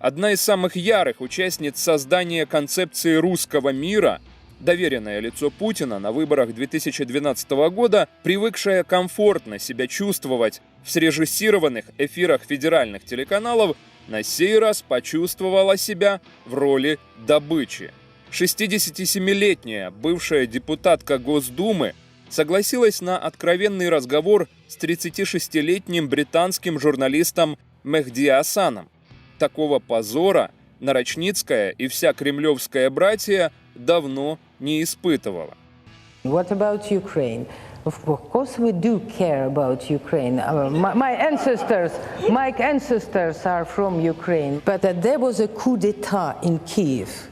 Одна из самых ярых участниц создания концепции русского мира, доверенное лицо Путина на выборах 2012 года, привыкшая комфортно себя чувствовать в срежессированных эфирах федеральных телеканалов, на сей раз почувствовала себя в роли добычи. 67-летняя бывшая депутатка Госдумы согласилась на откровенный разговор с 36-летним британским журналистом Мехди Асаном. Такого позора Нарочницкая и вся кремлевская братья давно не испытывала. What about Ukraine? Of course we do care about Ukraine. My ancestors are from Ukraine. But there was a coup d'etat in Kiev.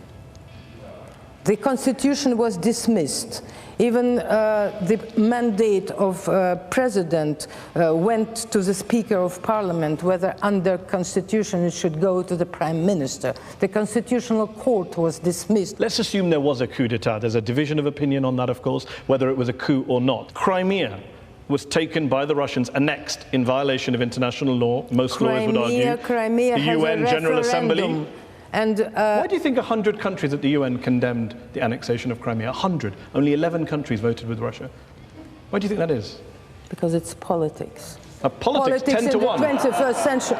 The constitution was dismissed. Even the mandate of president went to the Speaker of Parliament, whether under constitution it should go to the Prime Minister. The Constitutional Court was dismissed. Let's assume there was a coup d'etat. There's a division of opinion on that, of course, whether it was a coup or not. Crimea was taken by the Russians, annexed in violation of international law. Most lawyers would argue. Crimea the has UN a General Assembly. referendum. And, why do you think 100 countries at the UN condemned the annexation of Crimea? 100. Only 11 countries voted with Russia. Why do you think that is? Because it's politics. Politics 10 to 1. In the 21st century.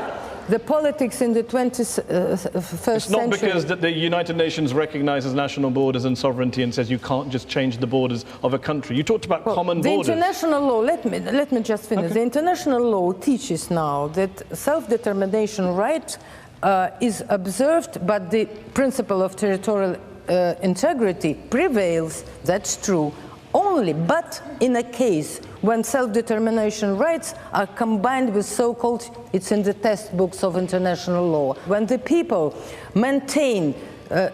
The politics in the 21st century. It's not because that the United Nations recognizes national borders and sovereignty and says you can't just change the borders of a country. You talked about common borders. The international law, let me just finish. Okay. The international law teaches now that self-determination right is observed, but the principle of territorial integrity prevails. That's true. Only, but in a case when self-determination rights are combined with so-called, it's in the textbooks of international law, when the people maintain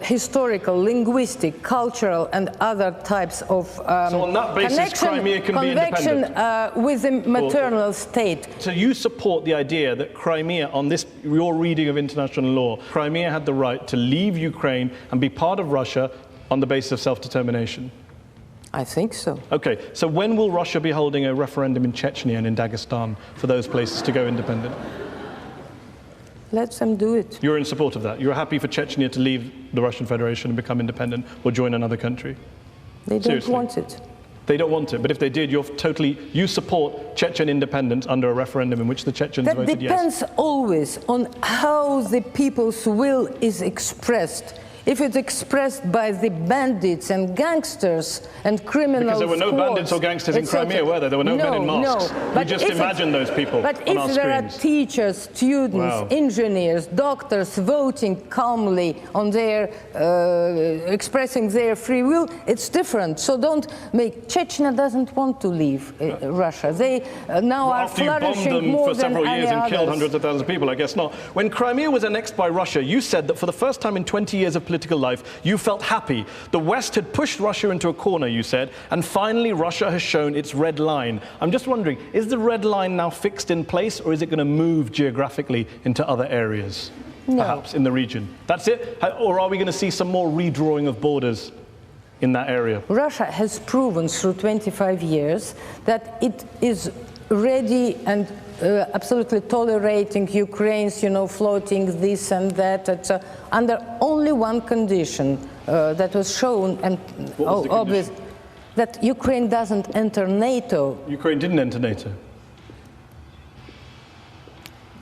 historical, linguistic, cultural, and other types of so on that basis, Crimea can be independent with the maternal state. So you support the idea that Crimea, on this your reading of international law, Crimea had the right to leave Ukraine and be part of Russia on the basis of self-determination? I think so. Okay, so when will Russia be holding a referendum in Chechnya and in Dagestan for those places to go independent? Let them do it. You're in support of that? You're happy for Chechnya to leave the Russian Federation and become independent or join another country? They don't Seriously? want it. They don't want it, but if they did, you support Chechen independence under a referendum in which the Chechens voted yes? That depends always on how the people's will is expressed. If it's expressed by the bandits and gangsters and criminals, because there were no squads, bandits or gangsters in Crimea, were there? There were no men in masks. No, you just imagine those people but on our if there screens. are teachers, students, engineers, doctors voting calmly on their, expressing their free will, it's different. So don't make, Chechnya doesn't want to leave Russia. They now are flourishing more than any others. After you bombed them for several years and killed hundreds of thousands of people, I guess not. When Crimea was annexed by Russia, you said that for the first time in 20 years of political life, you felt happy. The West had pushed Russia into a corner, you said, and finally Russia has shown its red line. I'm just wondering, is the red line now fixed in place, or is it going to move geographically into other areas, perhaps in the region? That's it? Or are we going to see some more redrawing of borders in that area? Russia has proven through 25 years that it is ready and absolutely tolerating Ukraine's, floating this and that, under only one condition that was shown and obvious, that Ukraine doesn't enter NATO. Ukraine didn't enter NATO.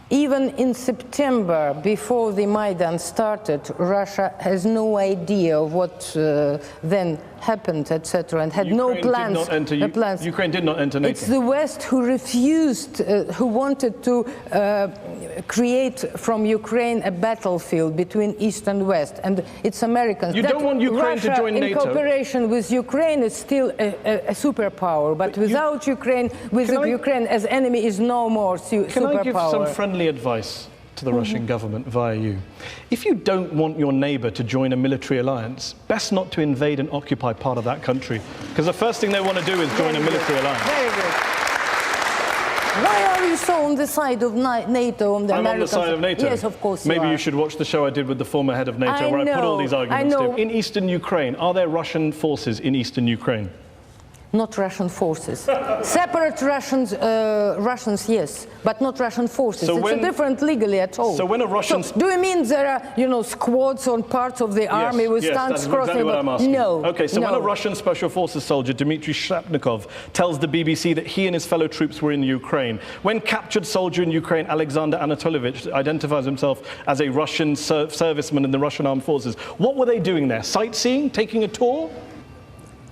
Even in September, before the Maidan started, Russia has no idea of what then happened, etc., and had no plans. Ukraine did not enter NATO. It's the West who refused, who wanted to create from Ukraine a battlefield between East and West, and it's Americans. You don't want Ukraine Russia, to join NATO. in cooperation with Ukraine, is still a superpower, but without Ukraine, with Ukraine as enemy, is no more superpower. Can I give some friendly advice to the Russian government via you? If you don't want your neighbor to join a military alliance, best not to invade and occupy part of that country, because the first thing they want to do is join a military alliance. Very good. Why are you so on the side of NATO? On the I'm Americans? on the side of NATO. Yes, of course. Maybe you should watch the show I did with the former head of NATO, where I put all these arguments to. In eastern Ukraine, are there Russian forces in eastern Ukraine? Not Russian forces. Separate Russians, yes, but not Russian forces. So it's different legally at all. So when a Russian... So do you mean there are, you know, squads on parts of the army with tanks crossing? Exactly what I'm asking. No. Okay, so no. when a Russian Special Forces soldier, Dmitry Shapnikov, tells the BBC that he and his fellow troops were in Ukraine, when captured soldier in Ukraine, Alexander Anatolovich, identifies himself as a Russian serviceman in the Russian armed forces, what were they doing there? Sightseeing? Taking a tour?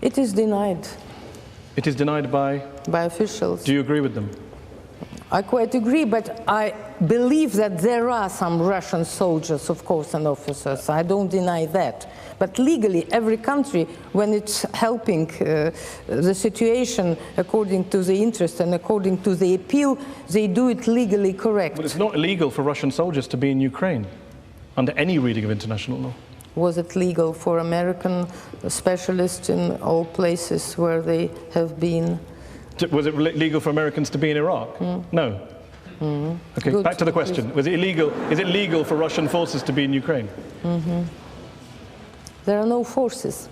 It is denied. It is denied by? By officials. Do you agree with them? I quite agree, but I believe that there are some Russian soldiers, of course, and officers. I don't deny that. But legally, every country, when it's helping the situation according to the interest and according to the appeal, they do it legally correct. But it's not illegal for Russian soldiers to be in Ukraine, under any reading of international law. Was it legal for American specialists in all places where they have been? Was it legal for Americans to be in Iraq? No. Okay, Good. back to the question. Was it illegal? Is it legal for Russian forces to be in Ukraine? There are no forces.